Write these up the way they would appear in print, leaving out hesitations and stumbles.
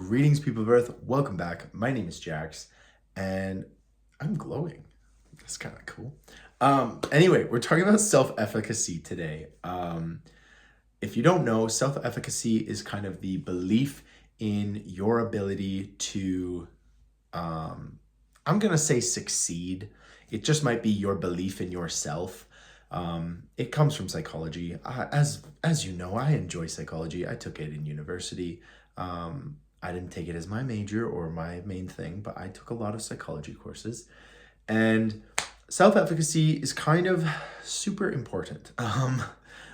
Greetings, people of Earth. Welcome back. My name is Jax, and I'm glowing. That's kind of cool. Anyway, we're talking about self-efficacy today. If you don't know, self-efficacy is kind of the belief in your ability to, I'm gonna say succeed. It just might be your belief in yourself. It comes from psychology. As you know, I enjoy psychology. I took it in university. I didn't take it as my major or my main thing, but I took a lot of psychology courses. And self-efficacy is kind of super important.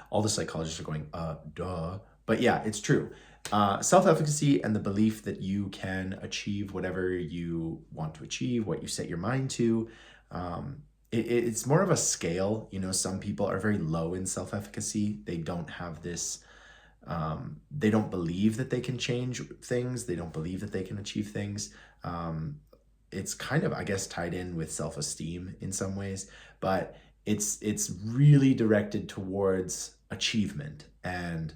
All the psychologists are going, duh. But yeah, it's true. Self-efficacy and the belief that you can achieve whatever you want to achieve, what you set your mind to. It's more of a scale. You know, some people are very low in self-efficacy. They don't have this, they don't believe that they can change things. They don't believe that they can achieve things. It's kind of, I guess, tied in with self-esteem in some ways, but it's really directed towards achievement and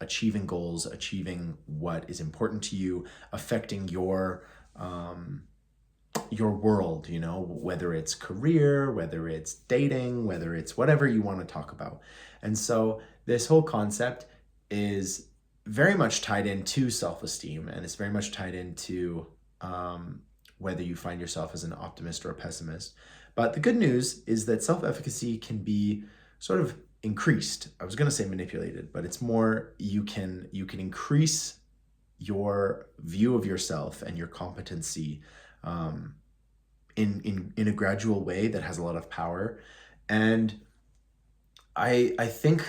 achieving goals, achieving what is important to you, affecting your world, you know, whether it's career, whether it's dating, whether it's whatever you want to talk about. And so this whole concept is very much tied into self-esteem, and it's very much tied into whether you find yourself as an optimist or a pessimist. But the good news is that self-efficacy can be sort of increased. I was going to say manipulated, but it's more you can increase your view of yourself and your competency in a gradual way that has a lot of power. And I think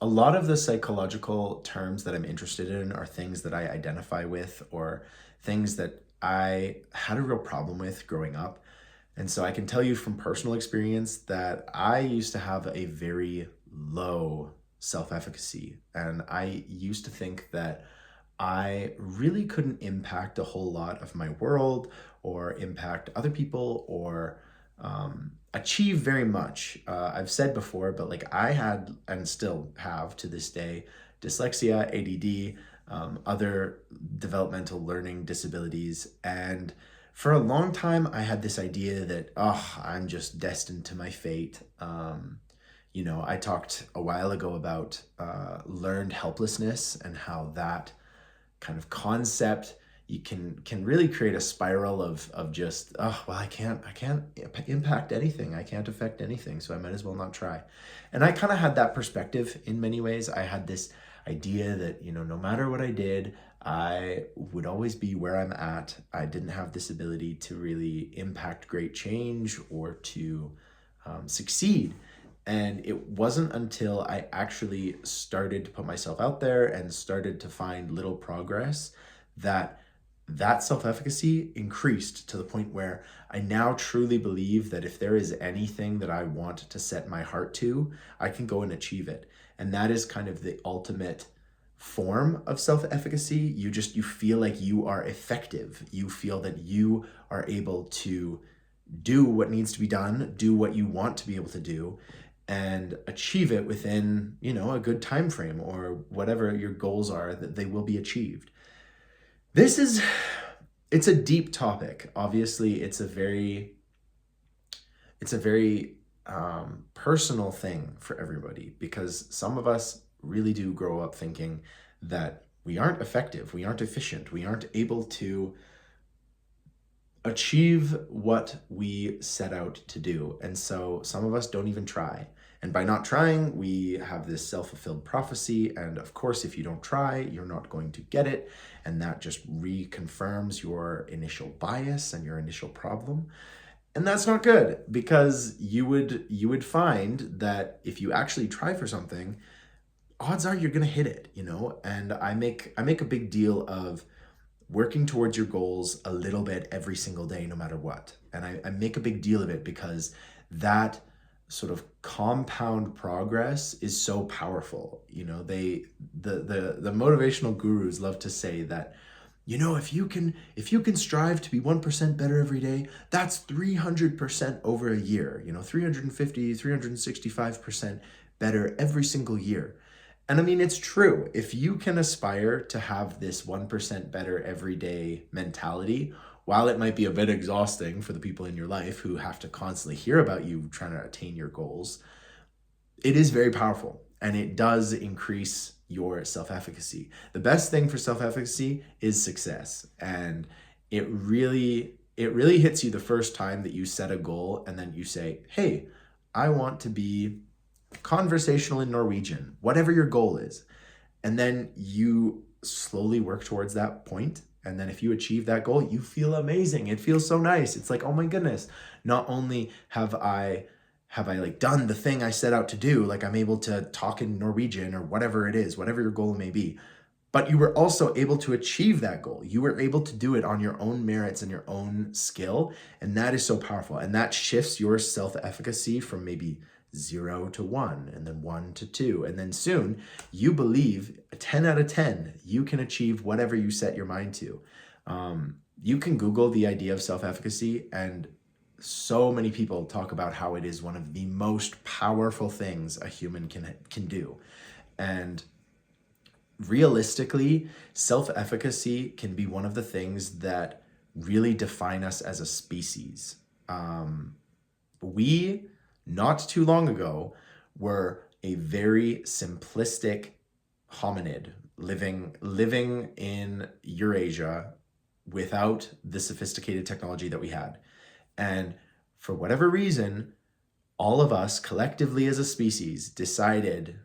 a lot of the psychological terms that I'm interested in are things that I identify with or things that I had a real problem with growing up. And so I can tell you from personal experience that I used to have a very low self-efficacy. And I used to think that I really couldn't impact a whole lot of my world or impact other people or achieve very much. I've said before, but like I had and still have to this day, dyslexia, ADD, other developmental learning disabilities. And for a long time, I had this idea that, oh, I'm just destined to my fate. You know, I talked a while ago about learned helplessness and how that kind of concept you can really create a spiral of just, oh well, I can't impact anything, I can't affect anything, so I might as well not try. And I kind of had that perspective in many ways. I had this idea that, you know, no matter what I did, I would always be where I'm at. I didn't have this ability to really impact great change or to succeed. And it wasn't until I actually started to put myself out there and started to find little progress that self-efficacy increased to the point where I now truly believe that if there is anything that I want to set my heart to, I can go and achieve it. And that is kind of the ultimate form of self-efficacy. You feel like you are effective. You feel that you are able to do what needs to be done, do what you want to be able to do, and achieve it within, you know, a good time frame or whatever your goals are, that they will be achieved. It's a deep topic. Obviously, it's a very personal thing for everybody, because some of us really do grow up thinking that we aren't effective, we aren't efficient, we aren't able to achieve what we set out to do. And so some of us don't even try. And by not trying, we have this self-fulfilled prophecy. And of course, if you don't try, you're not going to get it. And that just reconfirms your initial bias and your initial problem. And that's not good, because you would find that if you actually try for something, odds are you're going to hit it, you know? And I make a big deal of working towards your goals a little bit every single day, no matter what. And I make a big deal of it because that sort of compound progress is so powerful. You know, the motivational gurus love to say that, you know, if you can strive to be 1% better every day, that's 300% over a year, you know, 350, 365% better every single year. And I mean, it's true. If you can aspire to have this 1% better every day mentality, while it might be a bit exhausting for the people in your life who have to constantly hear about you trying to attain your goals, it is very powerful and it does increase your self-efficacy. The best thing for self-efficacy is success. And it really hits you the first time that you set a goal and then you say, "Hey, I want to be conversational in Norwegian," whatever your goal is. And then you slowly work towards that point. And then if you achieve that goal, you feel amazing. It feels so nice. It's like, oh my goodness, not only have I like done the thing I set out to do, like I'm able to talk in Norwegian or whatever it is, whatever your goal may be, but you were also able to achieve that goal. You were able to do it on your own merits and your own skill. And that is so powerful. And that shifts your self-efficacy from maybe 0 to 1, and then 1 to 2. And then soon you believe 10 out of 10, you can achieve whatever you set your mind to. You can Google the idea of self-efficacy, and so many people talk about how it is one of the most powerful things a human can do. And realistically, self-efficacy can be one of the things that really define us as a species. We, not too long ago, were a very simplistic hominid living in Eurasia without the sophisticated technology that we had. And for whatever reason, all of us collectively as a species decided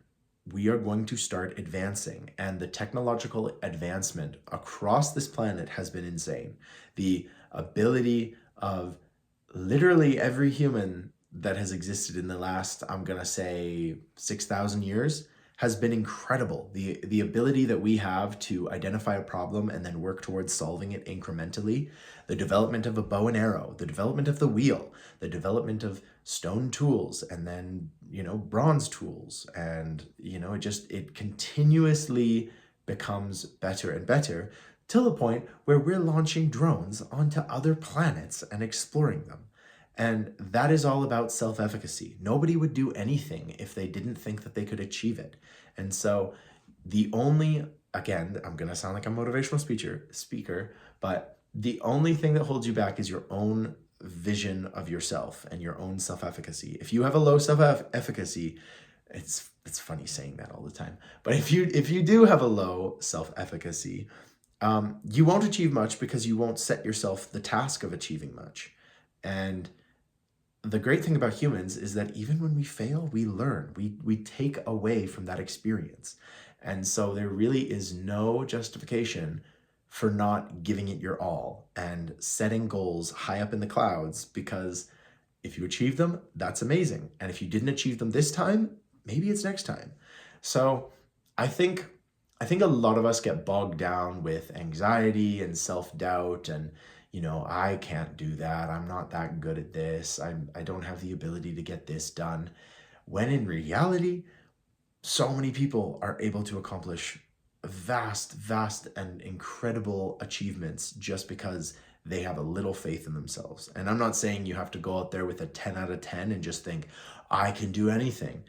we are going to start advancing. And the technological advancement across this planet has been insane. The ability of literally every human that has existed in the last, I'm going to say, 6,000 years has been incredible. The ability that we have to identify a problem and then work towards solving it incrementally, the development of a bow and arrow, the development of the wheel, the development of stone tools, and then, bronze tools. And, it continuously becomes better and better till the point where we're launching drones onto other planets and exploring them. And that is all about self-efficacy. Nobody would do anything if they didn't think that they could achieve it. And so again, I'm going to sound like a motivational speaker, but the only thing that holds you back is your own vision of yourself and your own self-efficacy. If you have a low self-efficacy, it's funny saying that all the time, but if you do have a low self-efficacy, you won't achieve much because you won't set yourself the task of achieving much. And the great thing about humans is that even when we fail, we learn. We take away from that experience. And so there really is no justification for not giving it your all and setting goals high up in the clouds, because if you achieve them, that's amazing. And if you didn't achieve them this time, maybe it's next time. So I think a lot of us get bogged down with anxiety and self-doubt and, I can't do that. I'm not that good at this. I don't have the ability to get this done. When in reality, so many people are able to accomplish vast, vast and incredible achievements just because they have a little faith in themselves. And I'm not saying you have to go out there with a 10 out of 10 and just think, I can do anything.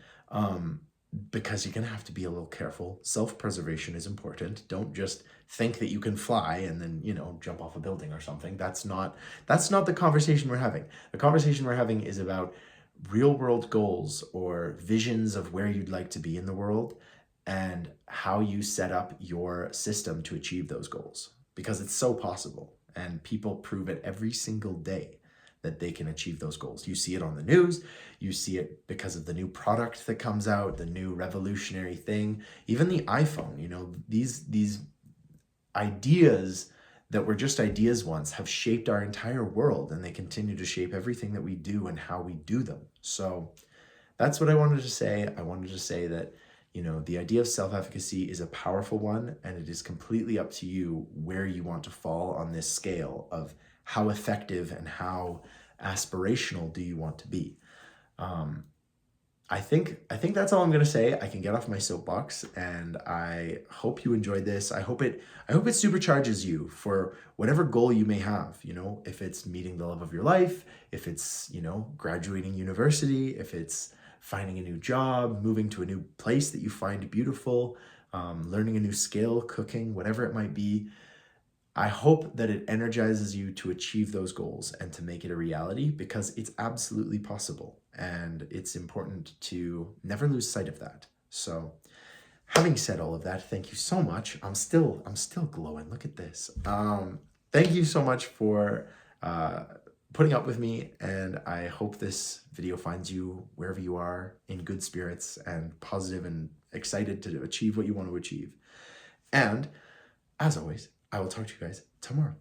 Because you're going to have to be a little careful. Self-preservation is important. Don't just think that you can fly and then, jump off a building or something. That's not the conversation we're having. The conversation we're having is about real world goals or visions of where you'd like to be in the world and how you set up your system to achieve those goals, because it's so possible. And people prove it every single day that they can achieve those goals. You see it on the news, you see it because of the new product that comes out, the new revolutionary thing, even the iPhone. These ideas that were just ideas once have shaped our entire world, and they continue to shape everything that we do and how we do them. So that's what I wanted to say. I wanted to say that, the idea of self-efficacy is a powerful one, and it is completely up to you where you want to fall on this scale of how effective and how aspirational do you want to be. I think that's all I'm going to say. I can get off my soapbox, and I hope you enjoyed this. I hope it supercharges you for whatever goal you may have, if it's meeting the love of your life, if it's, graduating university, if it's finding a new job, moving to a new place that you find beautiful, learning a new skill, cooking, whatever it might be. I hope that it energizes you to achieve those goals and to make it a reality, because it's absolutely possible. And it's important to never lose sight of that. So, having said all of that, thank you so much. I'm still glowing. Look at this. Thank you so much for uh, putting up with me, and I hope this video finds you wherever you are in good spirits and positive and excited to achieve what you want to achieve. And as always, I will talk to you guys tomorrow.